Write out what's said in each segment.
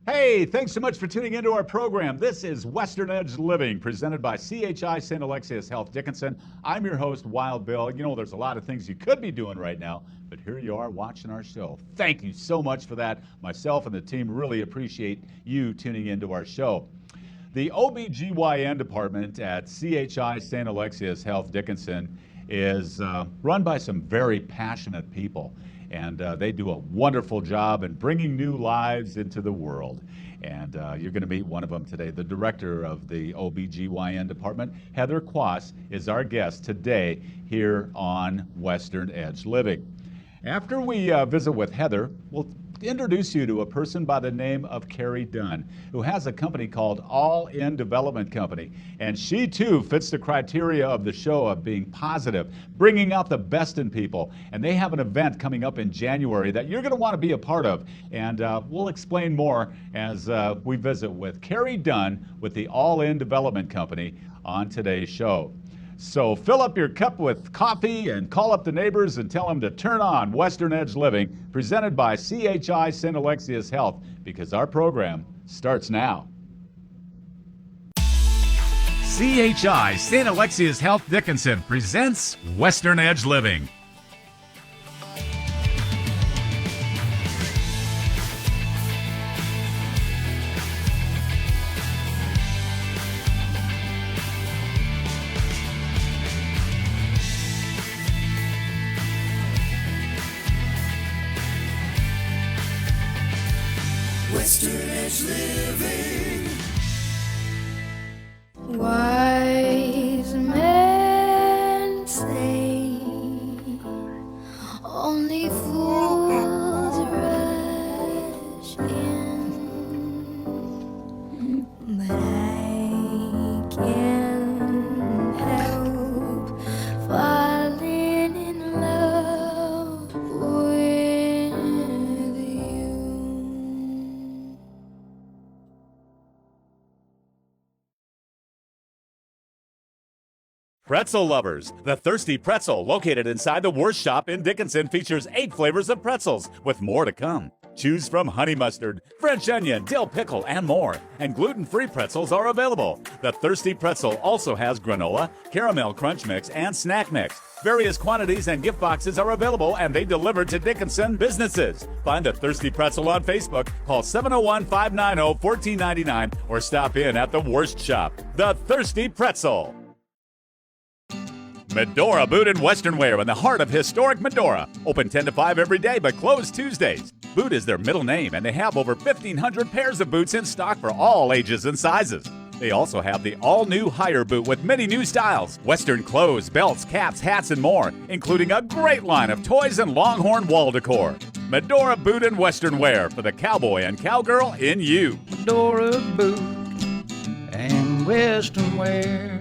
Hey, thanks so much for tuning into our program. This is Western Edge Living, presented by CHI St. Alexius Health Dickinson. I'm your host, Wild Bill. You know, there's a lot of things you could be doing right now, but here you are watching our show. Thank you so much for that. Myself and the team really appreciate you tuning into our show. The OBGYN department at CHI St. Alexius Health Dickinson is run by some very passionate people. And they do a wonderful job in bringing new lives into the world. And you're going to meet one of them today. The director of the OBGYN department, Heather Quass, is our guest today here on Western Edge Living. After we visit with Heather, we'll introduce you to a person by the name of Kari Dunn, who has a company called All In Development Company. And she too fits the criteria of the show of being positive, bringing out the best in people. And they have an event coming up in January that you're going to want to be a part of. And we'll explain more as we visit with Kari Dunn with the All In Development Company on today's show. So fill up your cup with coffee and call up the neighbors and tell them to turn on Western Edge Living, presented by CHI St. Alexius Health, because our program starts now. CHI St. Alexius Health Dickinson presents Western Edge Living. Western Edge Living. Wise men say only fools rush in, but I can't help falling in love with you. Pretzel lovers, the Thirsty Pretzel, located inside the Worst Shop in Dickinson, features 8 flavors of pretzels, with more to come. Choose from honey mustard, French onion, dill pickle, and more. And gluten-free pretzels are available. The Thirsty Pretzel also has granola, caramel crunch mix, and snack mix. Various quantities and gift boxes are available, and they deliver to Dickinson businesses. Find the Thirsty Pretzel on Facebook, call 701-590-1499, or stop in at the Worst Shop. The Thirsty Pretzel. Medora Boot and Western Wear in the heart of historic Medora. Open 10 to 5 every day, but closed Tuesdays. Boot is their middle name, and they have over 1,500 pairs of boots in stock for all ages and sizes. They also have the all-new Higher Boot with many new styles, Western clothes, belts, caps, hats, and more, including a great line of toys and Longhorn wall decor. Medora Boot and Western Wear for the cowboy and cowgirl in you. Medora Boot and Western Wear.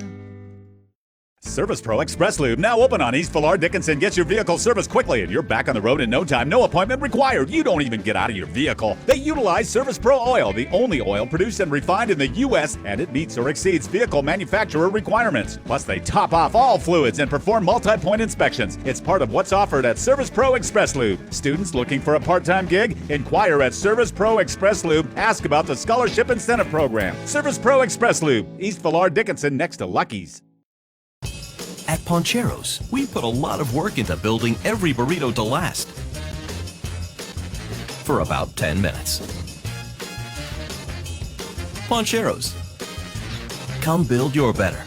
Service Pro Express Lube, now open on East Villar Dickinson. Gets your vehicle serviced quickly and you're back on the road in no time. No appointment required. You don't even get out of your vehicle. They utilize Service Pro oil, the only oil produced and refined in the U.S., and it meets or exceeds vehicle manufacturer requirements. Plus, they top off all fluids and perform multi-point inspections. It's part of what's offered at Service Pro Express Lube. Students looking for a part-time gig? Inquire at Service Pro Express Lube. Ask about the Scholarship Incentive Program. Service Pro Express Lube, East Villar Dickinson, next to Lucky's. At Poncheros, we put a lot of work into building every burrito to last for about 10 minutes. Poncheros, come build your better.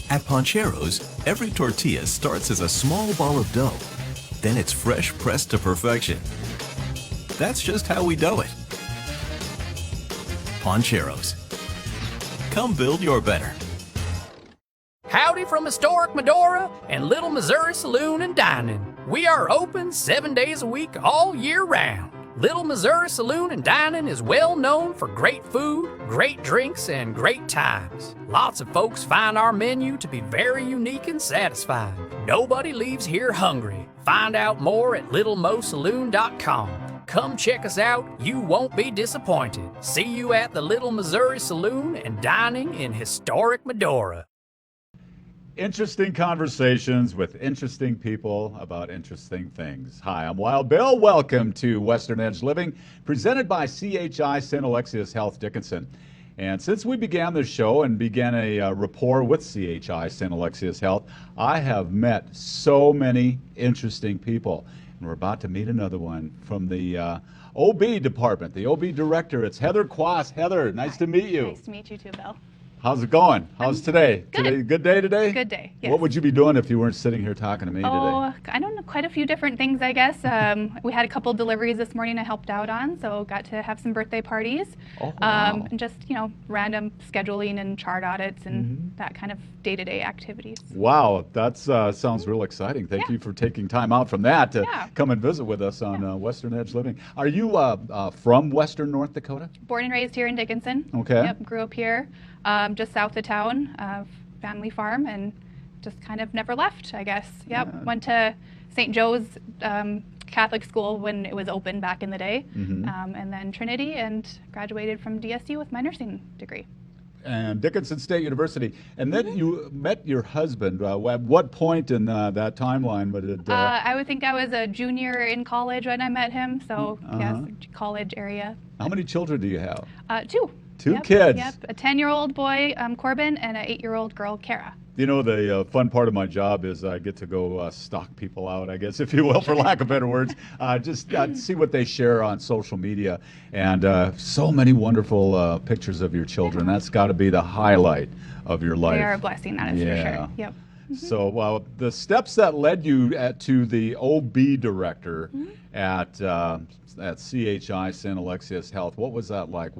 At Poncheros, every tortilla starts as a small ball of dough. Then it's fresh pressed to perfection. That's just how we do it. Poncheros, come build your better. Howdy from historic Medora and Little Missouri Saloon and Dining. We are open 7 days a week all year round. Little Missouri Saloon and Dining is well known for great food, great drinks, and great times. Lots of folks find our menu to be very unique and satisfying. Nobody leaves here hungry. Find out more at littlemosaloon.com. Come check us out. You won't be disappointed. See you at the Little Missouri Saloon and Dining in historic Medora. Interesting conversations with interesting people about interesting things. Hi, I'm Wild Bill. Welcome to Western Edge Living, presented by CHI St. Alexius Health Dickinson. And since we began this show and began a rapport with CHI St. Alexius Health, I have met so many interesting people. And we're about to meet another one from the OB department, the OB director. It's Heather Quass. Heather, nice to meet you. Nice to meet you too, Bill. How's it going? How's today? Good. Today, good day today? Good day, yes. What would you be doing if you weren't sitting here talking to me today? Oh, I don't know, quite a few different things, I guess. We had a couple deliveries this morning I helped out on, so got to have some birthday parties. Oh, wow. And just, random scheduling and chart audits and that kind of day-to-day activities. Wow, that sounds real exciting. Thank you for taking time out from that to come and visit with us on Western Edge Living. Are you from Western North Dakota? Born and raised here in Dickinson. Okay. Yep, grew up here, just south of town, family farm, and just kind of never left, I guess. Yep, Yeah. went to St. Joe's Catholic school when it was open back in the day, and then Trinity, and graduated from DSU with my nursing degree. And Dickinson State University. And then you met your husband. At what point in that timeline would it? I would think I was a junior in college when I met him, so yes, college area. How many children do you have? Two. Two kids. Yep, a 10-year-old boy, Corbin, and an 8-year-old girl, Kara. You know, the fun part of my job is I get to go stalk people out, I guess, if you will, for lack of better words, just see what they share on social media. And so many wonderful pictures of your children. That's got to be the highlight of your life. They are a blessing, that is for sure. Yep. So the steps that led you to the OB director at CHI St. Alexius Health, what was that like?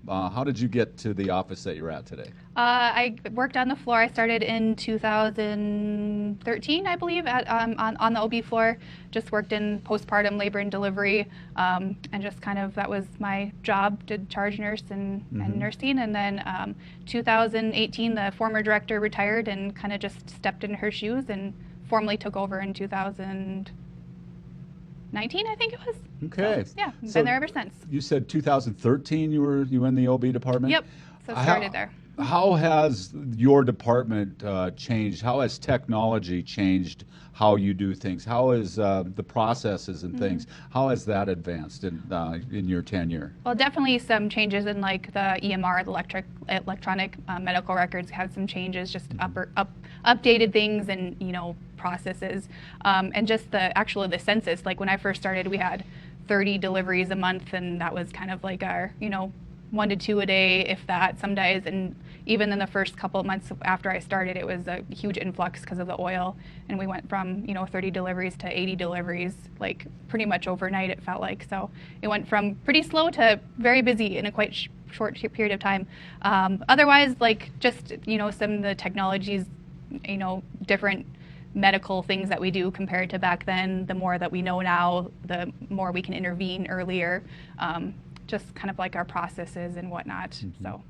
How did you get to the office that you're at today? I worked on the floor. I started in 2013, I believe, on the OB floor. Just worked in postpartum labor and delivery, and just kind of that was my job, did charge nurse and nursing. And then 2018, the former director retired and kind of just stepped in her shoes and formally took over in 2019, I think it was. Okay. So, yeah, been there ever since. You said 2013 you were in the OB department? Yep. So started there. How has your department changed? How has technology changed how you do things? How is the processes and things? How has that advanced in your tenure? Well, definitely some changes in like the EMR, the electronic medical records had some changes, just updated things and processes, and just the census. Like when I first started, we had 30 deliveries a month, and that was kind of like our 1 to 2 a day, if that, some days. And even in the first couple of months after I started, it was a huge influx because of the oil. And we went from, 30 deliveries to 80 deliveries, like pretty much overnight, it felt like. So it went from pretty slow to very busy in a quite short period of time. Otherwise, like just, some of the technologies, different medical things that we do compared to back then, the more that we know now, the more we can intervene earlier. Just kind of like our processes and whatnot. So.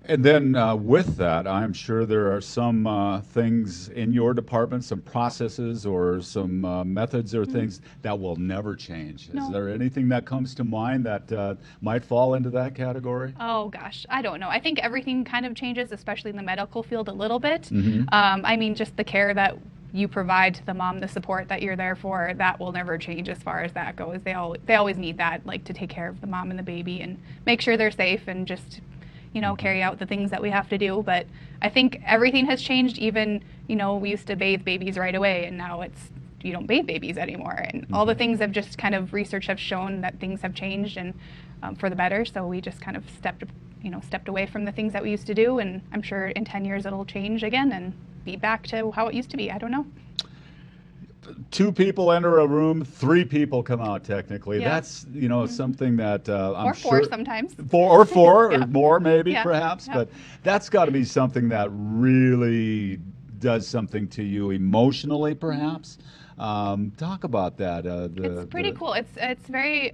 And then with that, I'm sure there are some things in your department, some processes or some methods or things that will never change. No. Is there anything that comes to mind that might fall into that category? Oh gosh, I don't know. I think everything kind of changes, especially in the medical field a little bit. I mean, just the care that you provide to the mom, the support that you're there for, that will never change as far as that goes. They always need that, like to take care of the mom and the baby and make sure they're safe and just, carry out the things that we have to do. But I think everything has changed. Even, we used to bathe babies right away, and now you don't bathe babies anymore. And all the things have just kind of, research have shown that things have changed and for the better. So we just kind of stepped away from the things that we used to do. And I'm sure in 10 years it'll change again and be back to how it used to be. I don't know. 2 people enter a room, 3 people come out technically. Yeah. That's, something that I'm Or sure. 4 sometimes. 4 or Yeah. more maybe Yeah. perhaps, Yeah. but that's got to be something that really does something to you emotionally perhaps. Talk about that. It's pretty cool. It's very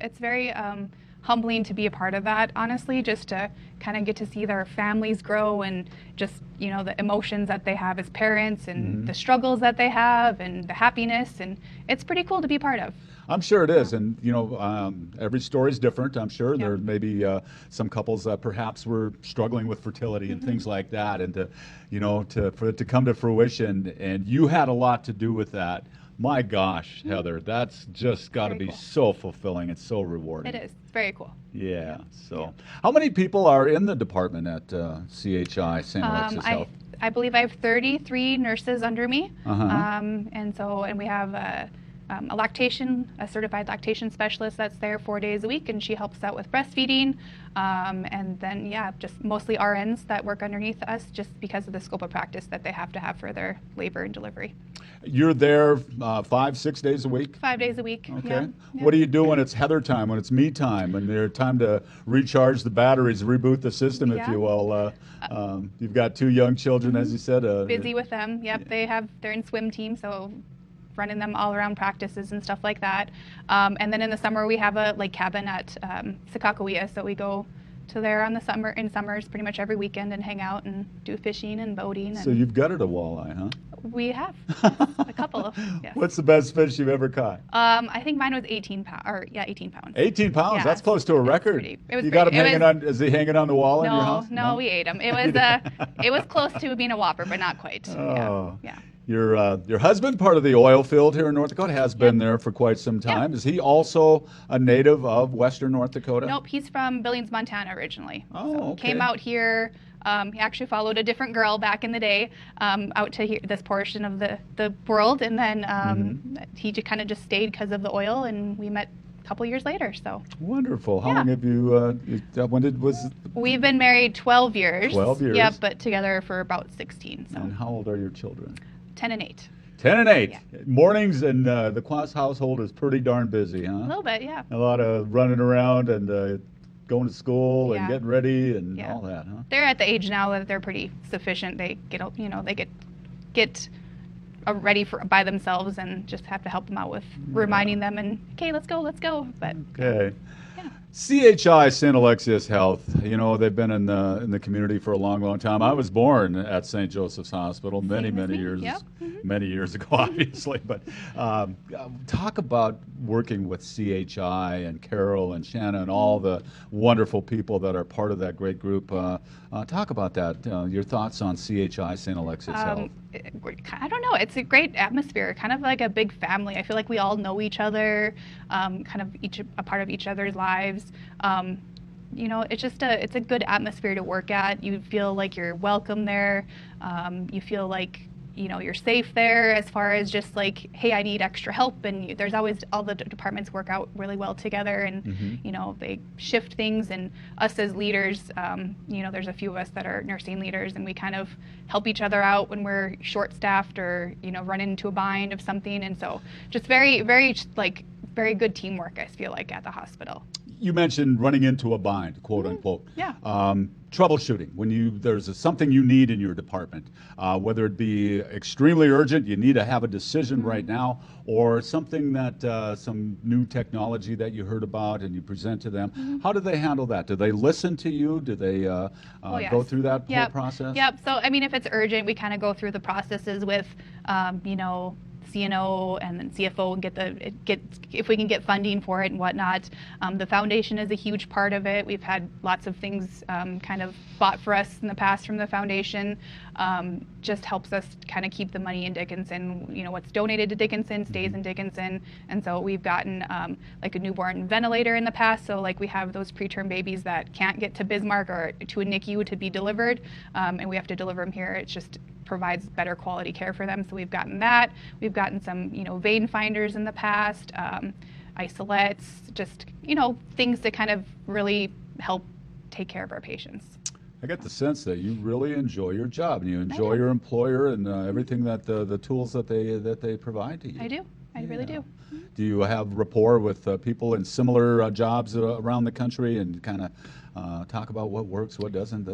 humbling to be a part of that, honestly, just to kind of get to see their families grow and just, you know, the emotions that they have as parents and the struggles that they have and the happiness. And it's pretty cool to be part of. I'm sure it is, and you know, every story is different. I'm sure there may be some couples that perhaps were struggling with fertility and things like that, and to, you know, for it to come to fruition, and you had a lot to do with that. My gosh, Heather, that's just got to be cool. so fulfilling and so rewarding. It is very cool. Yeah. So, how many people are in the department at CHI St. Alexis Health? I believe I have 33 nurses under me, and we have a certified lactation specialist that's there 4 days a week, and she helps out with breastfeeding. And then, just mostly RNs that work underneath us just because of the scope of practice that they have to have for their labor and delivery. You're there 5-6 days a week? 5 days a week. Okay. Yeah. What do you do when it's Heather time, when it's me time, when there's time to recharge the batteries, reboot the system, if you will? You've got 2 young children, as you said. Busy with them. Yep. They're in swim team, so running them all around practices and stuff like that. And then in the summer we have a lake cabin at Sakakawea, so we go to there in summers pretty much every weekend and hang out and do fishing and boating. So you've gutted a walleye, huh? We have a couple. Yes. What's the best fish you've ever caught? I think mine was 18 pounds. 18 pounds. 18 pounds? Yeah, That's close to a record. it was you got him pretty. hanging on? Is he hanging on the wall in your house? No, we ate him. It was it was close to being a Whopper, but not quite. Oh. Yeah. Your husband, part of the oil field here in North Dakota, has been there for quite some time. Is he also a native of Western North Dakota? Nope, he's from Billings, Montana originally. Oh, okay. Came out here. He actually followed a different girl back in the day out to this portion of the world, and then he kind of just stayed because of the oil, and we met a couple years later. So wonderful. How long have you? We've been married 12 years. 12 years. Yep, but together for about 16. So And how old are your children? 10 and 8. 10 and 8. Yeah. Mornings and the Quass household is pretty darn busy, huh? A little bit, yeah. A lot of running around and going to school and Yeah. getting ready and Yeah. all that, huh? They're at the age now that they're pretty sufficient. They get ready by themselves, and just have to help them out with reminding them and, okay, let's go. But Okay. yeah. CHI St. Alexius Health, you know, they've been in the community for a long, long time. I was born at St. Joseph's Hospital many years, Yep. many years ago, obviously. But talk about working with CHI and Carol and Shanna and all the wonderful people that are part of that great group. Talk about that. Your thoughts on CHI St. Alexis Health? I don't know. It's a great atmosphere, kind of like a big family. I feel like we all know each other, kind of each a part of each other's lives. You know, it's just it's a good atmosphere to work at. You feel like you're welcome there. You feel like, you know, you're safe there as far as just like, hey, I need extra help. And there's always, all the departments work out really well together, and, you know, they shift things. And us as leaders, you know, there's a few of us that are nursing leaders, and we kind of help each other out when we're short-staffed or, you know, run into a bind of something. And so just very good teamwork, I feel like, at the hospital. You mentioned running into a bind, quote unquote. Yeah. Troubleshooting, when there's something you need in your department, whether it be extremely urgent, you need to have a decision right now, or something that some new technology that you heard about and you present to them. How do they handle that? Do they listen to you? Do they Yes. go through that whole process? Yep. So, I mean, if it's urgent, we kind of go through the processes with, you know, CNO and then CFO, and if we can get funding for it and whatnot. The foundation is a huge part of it. We've had lots of things kind of bought for us in the past from the foundation. Just helps us kind of keep the money in Dickinson. You know, what's donated to Dickinson stays in Dickinson. And so we've gotten like a newborn ventilator in the past. So like we have those preterm babies that can't get to Bismarck or to a NICU to be delivered, and we have to deliver them here. It just provides better quality care for them. So we've gotten that. We've gotten some, you know, vein finders in the past, isolates, just, you know, things to kind of really help take care of our patients. I get the sense that you really enjoy your job and you enjoy your employer and everything that the tools that they provide to you. I do. I really do. Do you have rapport with people in similar jobs around the country and kind of talk about what works, what doesn't?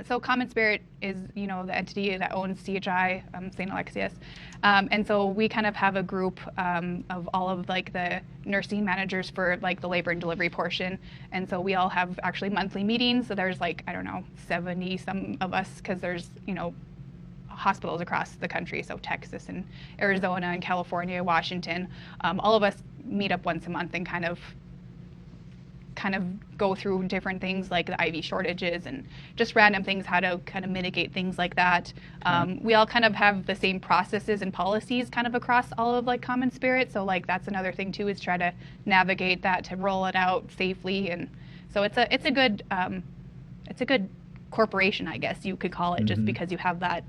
So Common Spirit is, the entity that owns CHI, St. Alexius. And so we kind of have a group of all of like the nursing managers for like the labor and delivery portion. And so we all have actually monthly meetings. So there's 70 some of us, because there's, hospitals across the country, so Texas and Arizona and California, Washington. All of us meet up once a month and kind of go through different things like the IV shortages and just random things, how to kind of mitigate things like that. We all kind of have the same processes and policies kind of across all of like Common Spirit. So like that's another thing too, is try to navigate that to roll it out safely. And so it's a good corporation, I guess you could call it, just because you have that,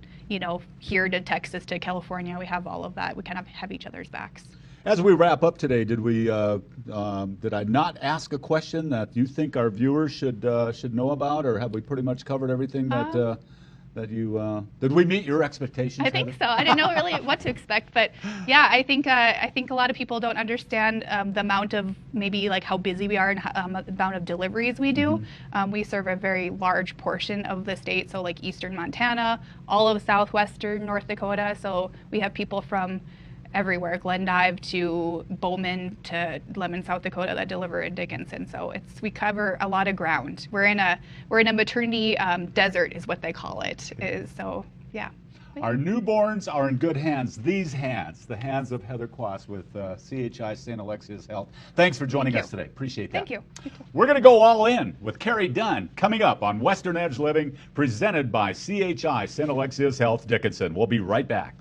here to Texas to California, we have all of that. We kind of have each other's backs. As we wrap up today, did I not ask a question that you think our viewers should know about, or have we pretty much covered everything that you did we meet your expectations? I think so. I didn't know really what to expect, but yeah, I think a lot of people don't understand the amount of maybe like how busy we are and the amount of deliveries we do. We serve a very large portion of the state, so like eastern Montana, all of southwestern North Dakota. So we have people from everywhere, Glendive to Bowman to Lemon, South Dakota, that deliver in Dickinson. So we cover a lot of ground. We're in a maternity desert, is what they call it. Yeah. Our newborns are in good hands. These hands, the hands of Heather Quass with CHI St. Alexius Health. Thanks for joining us today. Appreciate that. Thank you. We're going to go all in with Kari Dunn coming up on Western Edge Living, presented by CHI St. Alexius Health Dickinson. We'll be right back.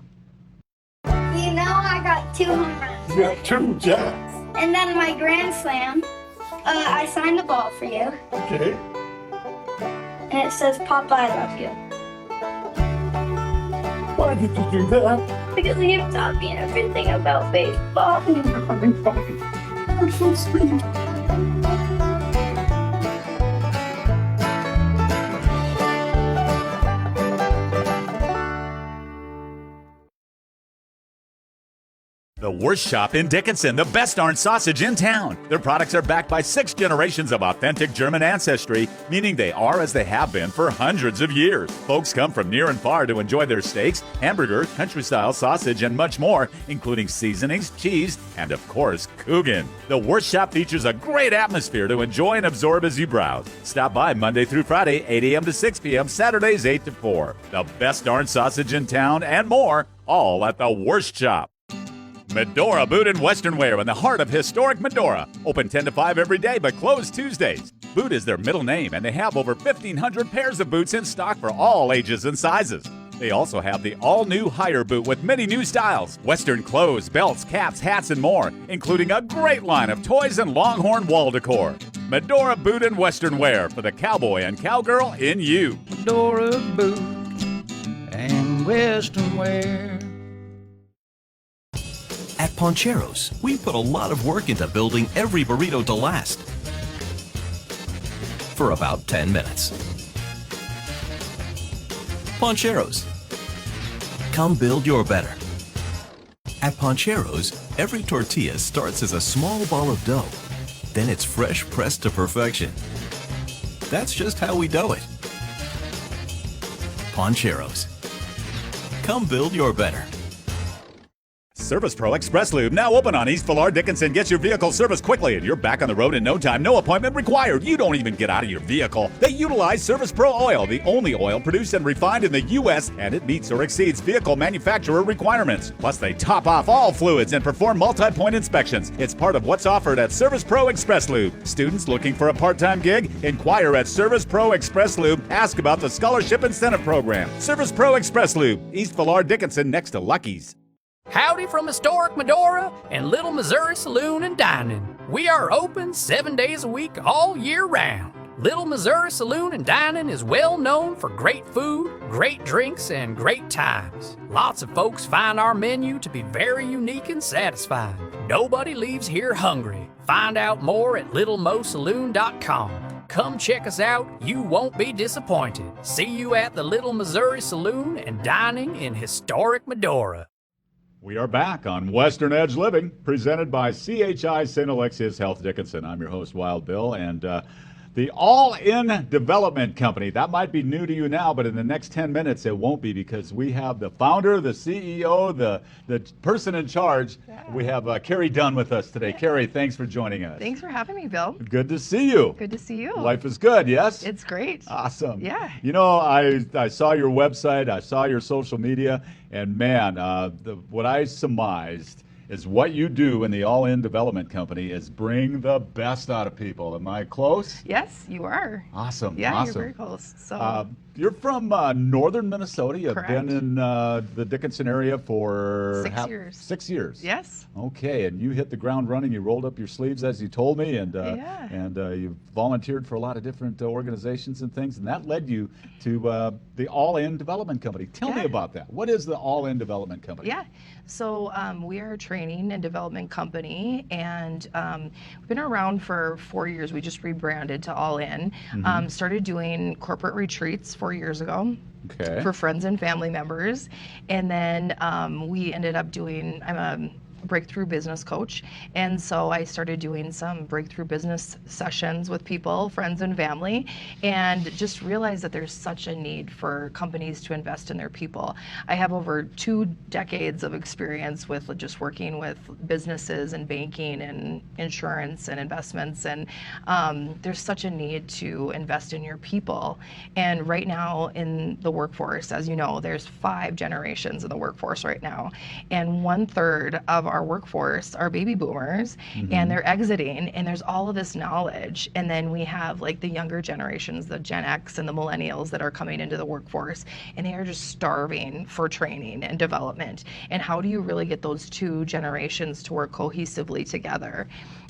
I got 2 home runs. You got 2 jacks. And then my grand slam, I signed the ball for you. Okay. And it says, Papa, I love you. Why did you do that? Because you taught me everything about baseball. I'm so sweet. The worst shop in Dickinson, the best darn sausage in town. Their products are backed by 6 generations of authentic German ancestry, meaning they are as they have been for hundreds of years. Folks come from near and far to enjoy their steaks, hamburger, country-style sausage, and much more, including seasonings, cheese, and of course, Coogan. The worst shop features a great atmosphere to enjoy and absorb as you browse. Stop by Monday through Friday, 8 a.m. to 6 p.m., Saturdays 8 to 4. The best darn sausage in town and more, all at the worst shop. Medora Boot and Western Wear in the heart of historic Medora. Open 10 to 5 every day, but closed Tuesdays. Boot is their middle name, and they have over 1,500 pairs of boots in stock for all ages and sizes. They also have the all-new Higher Boot with many new styles, Western clothes, belts, caps, hats, and more, including a great line of toys and Longhorn wall decor. Medora Boot and Western Wear for the cowboy and cowgirl in you. Medora Boot and Western Wear. At Poncheros, we put a lot of work into building every burrito to last for about 10 minutes. Poncheros. Come build your better. At Poncheros, every tortilla starts as a small ball of dough. Then it's fresh pressed to perfection. That's just how we do it. Poncheros. Come build your better. Service Pro Express Lube, now open on East Villar Dickinson. Gets your vehicle serviced quickly and you're back on the road in no time. No appointment required. You don't even get out of your vehicle. They utilize Service Pro oil, the only oil produced and refined in the U.S., and it meets or exceeds vehicle manufacturer requirements. Plus, they top off all fluids and perform multi-point inspections. It's part of what's offered at Service Pro Express Lube. Students looking for a part-time gig? Inquire at Service Pro Express Lube. Ask about the Scholarship Incentive Program. Service Pro Express Lube, East Villar Dickinson, next to Lucky's. Howdy from historic Medora and Little Missouri Saloon and Dining. We are open 7 days a week all year round. Little Missouri Saloon and Dining is well known for great food, great drinks, and great times. Lots of folks find our menu to be very unique and satisfying. Nobody leaves here hungry. Find out more at littlemosaloon.com. Come check us out. You won't be disappointed. See you at the Little Missouri Saloon and Dining in historic Medora. We are back on Western Edge Living, presented by CHI St. Alexius Health Dickinson. I'm your host, Wild Bill, and the All-In Development Company. That might be new to you now, but in the next 10 minutes it won't be, because we have the founder, the CEO, the person in charge. Yeah. We have Kari Dunn with us today. Kari, thanks for joining us. Thanks for having me, Bill. Good to see you. Good to see you. Life is good, yes? It's great. Awesome. Yeah. You know, I saw your website, I saw your social media, and man, what I surmised is what you do in the All-In Development Company is bring the best out of people. Am I close? Yes, you are. Awesome. Yeah, awesome. you're very close. So You're from northern Minnesota. You've Correct. been in the Dickinson area for 6 years. 6 years. Yes. Okay, and you hit the ground running. You rolled up your sleeves, as you told me, and you volunteered for a lot of different organizations and things, and that led you to the All-In Development Company. Tell me about that. What is the All-In Development Company? Yeah. So we are a training and development company, and we've been around for 4 years. We just rebranded to All In. Started doing corporate retreats 4 years ago. Okay. For friends and family members, and then we ended up doing. I'm a breakthrough business coach, and so I started doing some breakthrough business sessions with people, friends and family, and just realized that there's such a need for companies to invest in their people. I have over 2 decades of experience with just working with businesses and banking and insurance and investments, and there's such a need to invest in your people. And right now in the workforce, as you know, there's 5 generations in the workforce right now, and 1/3 of our workforce are baby boomers, and they're exiting, and there's all of this knowledge, and then we have like the younger generations, the Gen X and the millennials, that are coming into the workforce, and they are just starving for training and development. And how do you really get those 2 generations to work cohesively together?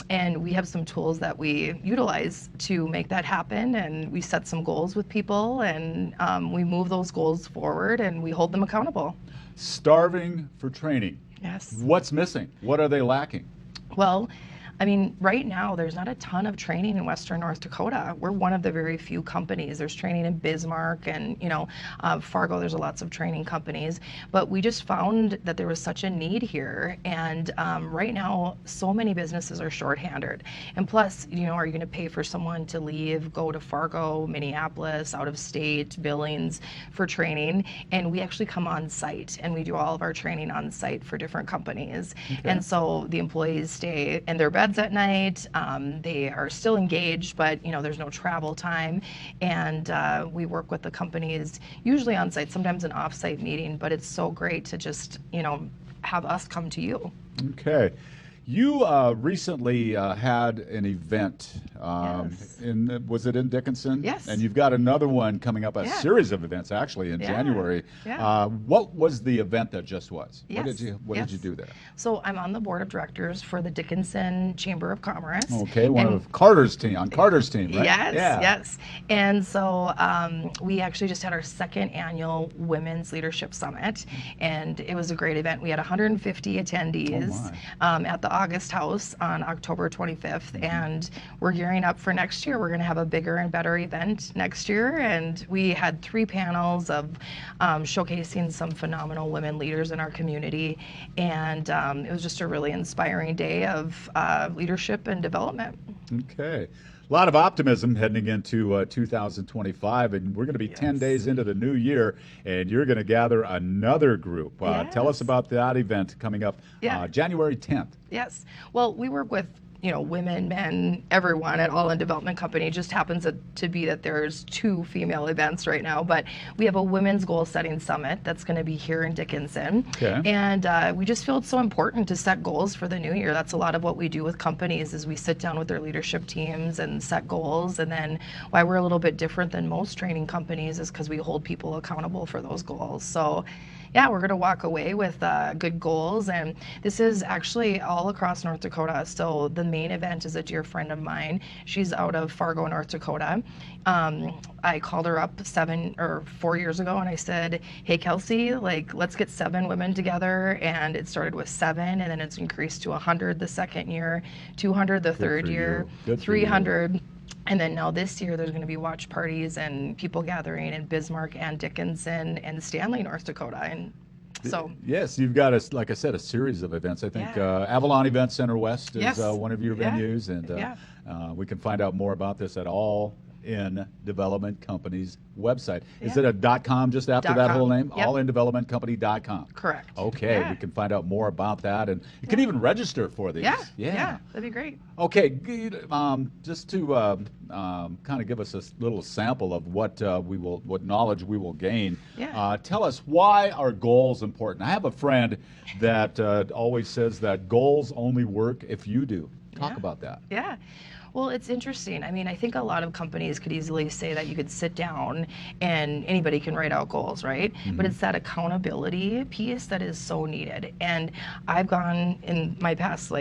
And we have some tools that we utilize to make that happen, and we set some goals with people, and we move those goals forward, and we hold them accountable. Starving for training. Yes. What's missing? What are they lacking? Well, I mean, right now, there's not a ton of training in Western North Dakota. We're one of the very few companies. There's training in Bismarck and, Fargo, there's lots of training companies. But we just found that there was such a need here. And right now, so many businesses are shorthanded. And plus, are you going to pay for someone to leave, go to Fargo, Minneapolis, out of state, Billings for training? And we actually come on site, and we do all of our training on site for different companies. Okay. And so the employees stay in their beds at night. They are still engaged, but there's no travel time, and we work with the companies usually on site, sometimes an off-site meeting, but it's so great to just have us come to you. Okay. You recently had an event. Yes. Was it in Dickinson? Yes. And you've got another one coming up, a Yeah. series of events actually in Yeah. January. Yeah. What was the event that just was? Yes. What did you do there? So I'm on the board of directors for the Dickinson Chamber of Commerce. Okay, one And of Carter's team, on Carter's team, right? Yes, Yeah. yes. And so we actually just had our 2nd annual Women's Leadership Summit, and it was a great event. We had 150 attendees at the August House on October 25th, and we're gearing up for next year. We're going to have a bigger and better event next year, and we had 3 panels of showcasing some phenomenal women leaders in our community, and it was just a really inspiring day of leadership and development. Okay. A lot of optimism heading into 2025, and we're going to be 10 days into the new year, and you're going to gather another group. Tell us Yes. about that event coming up January 10th. Yes. Well, we work with women, men, everyone at All In Development Company. It just happens to be that there's 2 female events right now, but we have a women's goal setting summit that's going to be here in Dickinson. Okay. And we just feel it's so important to set goals for the new year. That's a lot of what we do with companies is we sit down with their leadership teams and set goals. And then why we're a little bit different than most training companies is because we hold people accountable for those goals. So yeah, we're going to walk away with good goals, and this is actually all across North Dakota. So the main event is a dear friend of mine. She's out of Fargo, North Dakota. I called her up 4 years ago, and I said, hey, Kelsey, let's get 7 women together. And it started with 7, and then it's increased to 100 the 2nd year, 200 the 3rd year, 300. And then now this year, there's going to be watch parties and people gathering in Bismarck and Dickinson and Stanley, North Dakota. And So Yes, you've got, like I said, a series of events. I think Avalon Event Center West is Yes. One of your venues, and Yeah. we can find out more about this at All In Development Company's website. Is Yeah. it a .com just after that .com. whole name? Yep. allindevelopmentcompany.com. correct. Okay, Yeah. we can find out more about that, and you can even register for these. Yeah, that'd be great. Okay, just to kind of give us a little sample of what what knowledge we will gain. Yeah. Tell us, why are goals important? I have a friend that always says that goals only work if you do. Talk about that. Yeah. Well, it's interesting. I mean, I think a lot of companies could easily say that you could sit down and anybody can write out goals, right? But it's that accountability piece that is so needed. And I've gone in my past,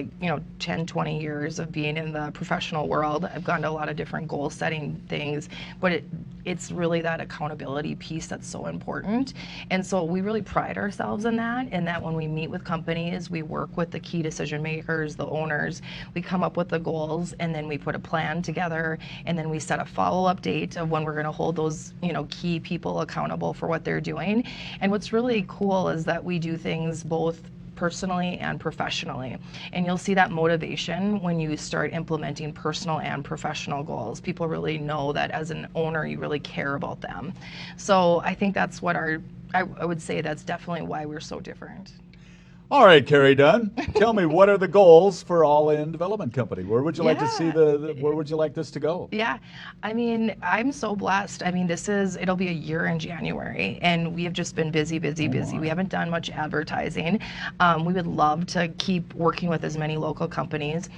10, 20 years of being in the professional world, I've gone to a lot of different goal setting things, but it's really that accountability piece that's so important. And so we really pride ourselves in that when we meet with companies, we work with the key decision makers, the owners, we come up with the goals, and then we put a plan together, and then we set a follow-up date of when we're going to hold those key people accountable for what they're doing. And what's really cool is that we do things both personally and professionally, and you'll see that motivation when you start implementing personal and professional goals. People really know that as an owner you really care about them. So I think that's what I would say that's definitely why we're so different. All right, Kari Dunn, tell me, what are the goals for All In Development Company? Where would you like to see where would you like this to go? Yeah, I mean, I'm so blessed. I mean, it'll be a year in January, and we have just been busy. We haven't done much advertising. We would love to keep working with as many local companies.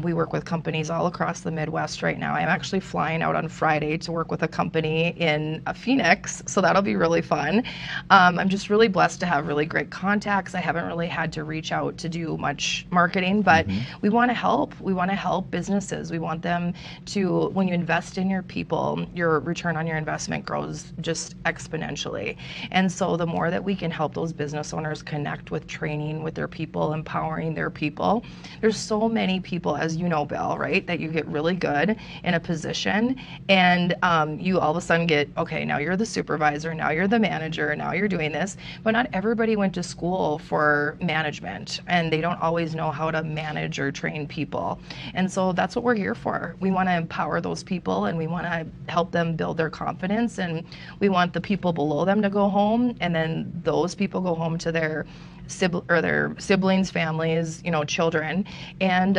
We work with companies all across the Midwest right now. I'm actually flying out on Friday to work with a company in Phoenix, so that'll be really fun. I'm just really blessed to have really great contacts. I haven't really had to reach out to do much marketing, but we want to help. We want to help businesses. We want them to, when you invest in your people, your return on your investment grows just exponentially. And so the more that we can help those business owners connect with training with their people, empowering their people, there's so many people, as you know, Bill, right, that you get really good in a position, and you all of a sudden get, okay, now you're the supervisor, now you're the manager, now you're doing this, but not everybody went to school for management, and they don't always know how to manage or train people. And so that's what we're here for. We want to empower those people, and we want to help them build their confidence, and we want the people below them to go home, and then those people go home to their siblings, families, children, and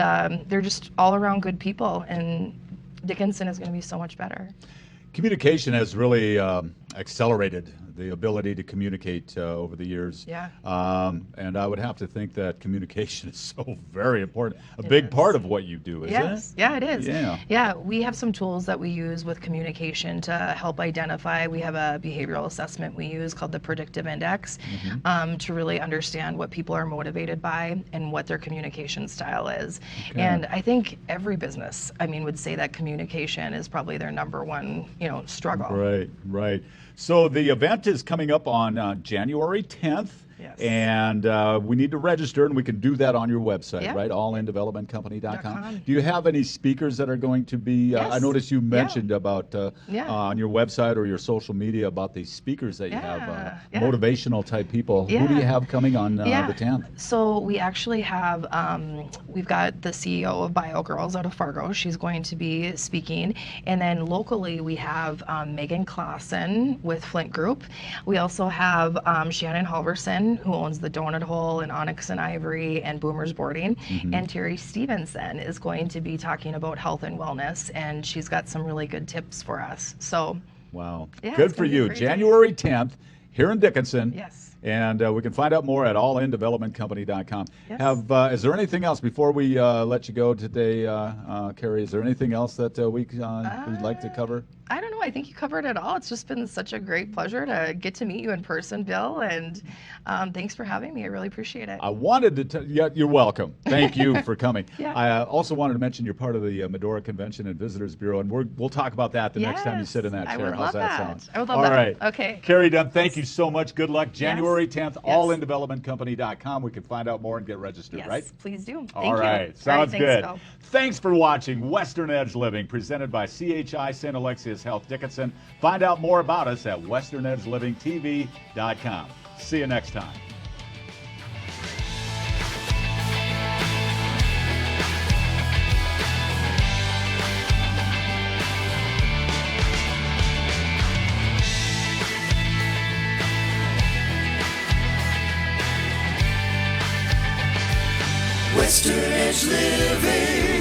they're just all around good people, and Dickinson is going to be so much better. Communication has really accelerated the ability to communicate over the years. Yeah. And I would have to think that communication is so very important. A big part of what you do, isn't it? Yeah, it is. Yeah. Yeah, we have some tools that we use with communication to help identify. We have a behavioral assessment we use called the Predictive Index to really understand what people are motivated by and what their communication style is. Okay. And I think every business, would say that communication is probably their number one, struggle. Right. So the event is coming up on January 10th. Yes. And we need to register, and we can do that on your website, Yeah. right? allindevelopmentcompany.com. .com. Do you have any speakers that are going to be? Yes. I noticed you mentioned about Yeah. on your website or your social media about these speakers that you have, Yeah. motivational type people. Yeah. Who do you have coming on the 10th? So we actually have, we've got the CEO of Bio Girls out of Fargo. She's going to be speaking. And then locally we have Megan Clausen with Flint Group. We also have Shannon Halverson, who owns the Donut Hole and Onyx and Ivory and Boomer's Boarding. And Terry Stevenson is going to be talking about health and wellness, and she's got some really good tips for us. So wow, yeah, good for you. January 10th here in Dickinson. Yes. And we can find out more at allindevelopmentcompany.com. Yes. Is there anything else before we let you go today, Kari? Is there anything else that we'd like to cover? I don't know. I think you covered it all. It's just been such a great pleasure to get to meet you in person, Bill, and thanks for having me. I really appreciate it. I wanted to you're welcome. Thank you for coming. Yeah. I also wanted to mention you're part of the Medora Convention and Visitors Bureau, and we'll talk about that the next time you sit in that chair. I would How's love that sound? I would love all that. Right. Okay. Kari Dunn, thank you so much. Good luck. January 10th, Yes. allindevelopmentcompany.com. We can find out more and get registered, Yes, right? please do. Thank All you. right. Sounds thanks, good. Bill. Thanks for watching Western Edge Living, presented by CHI St. Alexius Health Dickinson. Find out more about us at westernedgelivingtv.com. See you next time. Western Edge Living.